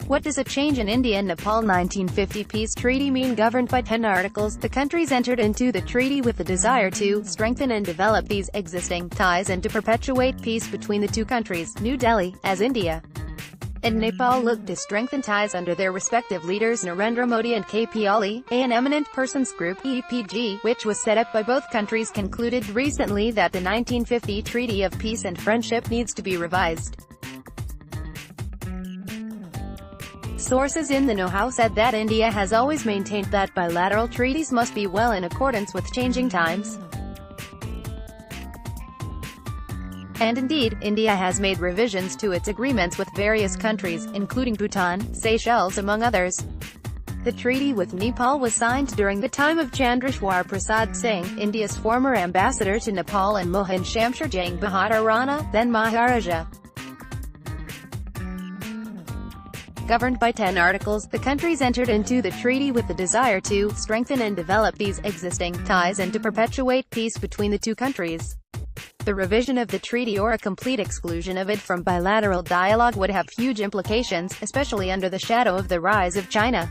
What does a change in India-Nepal 1950 peace treaty mean? Governed by 10 articles, the countries entered into the treaty with the desire to strengthen and develop these existing ties and to perpetuate peace between the two countries. New Delhi, as India and Nepal look to strengthen ties under their respective leaders Narendra Modi and KP Ali, an Eminent Persons Group (EPG), which was set up by both countries, concluded recently that the 1950 Treaty of Peace and Friendship needs to be revised. Sources in the know-how said that India has always maintained that bilateral treaties must be well in accordance with changing times. And indeed, India has made revisions to its agreements with various countries, including Bhutan, Seychelles among others. The treaty with Nepal was signed during the time of Chandrashwar Prasad Singh, India's former ambassador to Nepal, and Mohan Shamsher Jang Bahadur Rana, then Maharaja. Governed by 10 articles, the countries entered into the treaty with the desire to strengthen and develop these existing ties and to perpetuate peace between the two countries. The revision of the treaty or a complete exclusion of it from bilateral dialogue would have huge implications, especially under the shadow of the rise of China.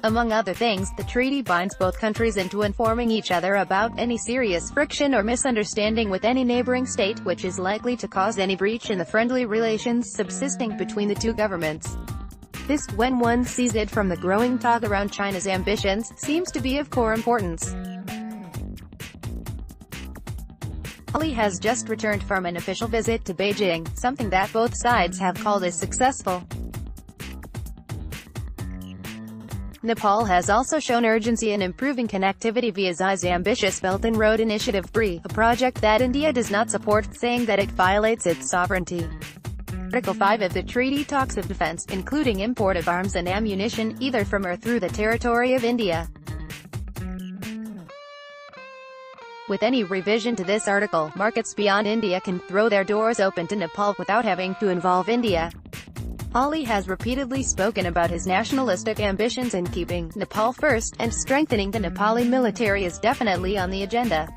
Among other things, the treaty binds both countries into informing each other about any serious friction or misunderstanding with any neighboring state, which is likely to cause any breach in the friendly relations subsisting between the two governments. This, when one sees it from the growing talk around China's ambitions, seems to be of core importance. Ali has just returned from an official visit to Beijing, something that both sides have called as successful. Nepal has also shown urgency in improving connectivity via Xi's ambitious Belt and Road Initiative BRI, a project that India does not support, saying that it violates its sovereignty. Article 5 of the treaty talks of defense, including import of arms and ammunition, either from or through the territory of India. With any revision to this article, markets beyond India can throw their doors open to Nepal without having to involve India. Ali has repeatedly spoken about his nationalistic ambitions, and keeping Nepal first and strengthening the Nepali military is definitely on the agenda.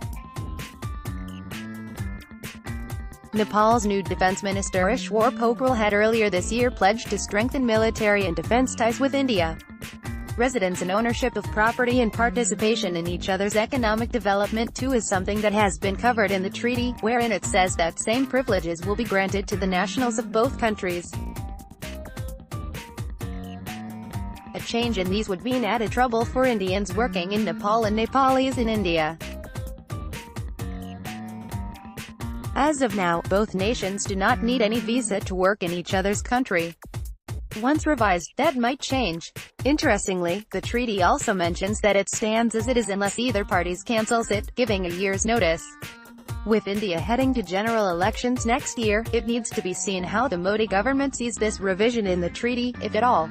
Nepal's new defense minister Ishwar Pokhrel had earlier this year pledged to strengthen military and defense ties with India. Residence and ownership of property and participation in each other's economic development too is something that has been covered in the treaty, wherein it says that same privileges will be granted to the nationals of both countries. A change in these would mean added trouble for Indians working in Nepal and Nepalis in India. As of now, both nations do not need any visa to work in each other's country. Once revised, that might change. Interestingly, the treaty also mentions that it stands as it is unless either party cancels it, giving a year's notice. With India heading to general elections next year, it needs to be seen how the Modi government sees this revision in the treaty, if at all.